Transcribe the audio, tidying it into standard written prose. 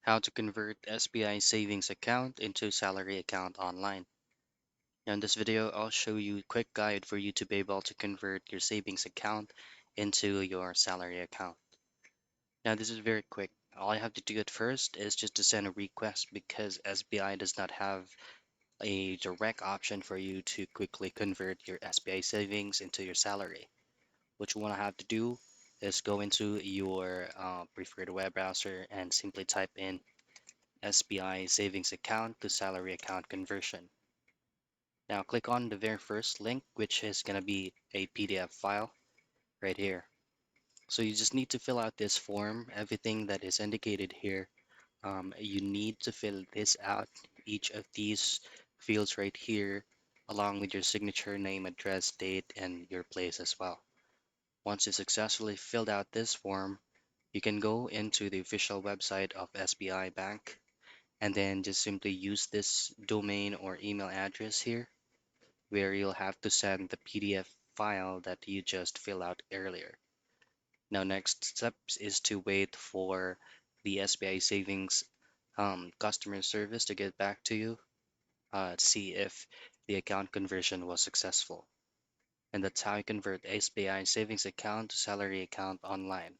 How to convert SBI savings account into salary account online. Now in this video, I'll show you a quick guide for you to be able to convert your savings account into your salary account. Now this is very quick. All I have to do at first is just to send a request because SBI does not have a direct option for you to quickly convert your SBI savings into your salary. What you want to have to do is go into your preferred web browser and simply type in SBI savings account to salary account conversion. Now click on the very first link, which is going to be a PDF file right here. So you just need to fill out this form. Everything that is indicated here, you need to fill this out, each of these fields right here, along with your signature, name, address, date, and your place as well. Once you successfully filled out this form, you can go into the official website of SBI Bank and then just simply use this domain or email address here where you'll have to send the PDF file that you just filled out earlier. Now, next steps is to wait for the SBI Savings customer service to get back to you, see if the account conversion was successful. And that's how you convert SBI savings account to salary account online.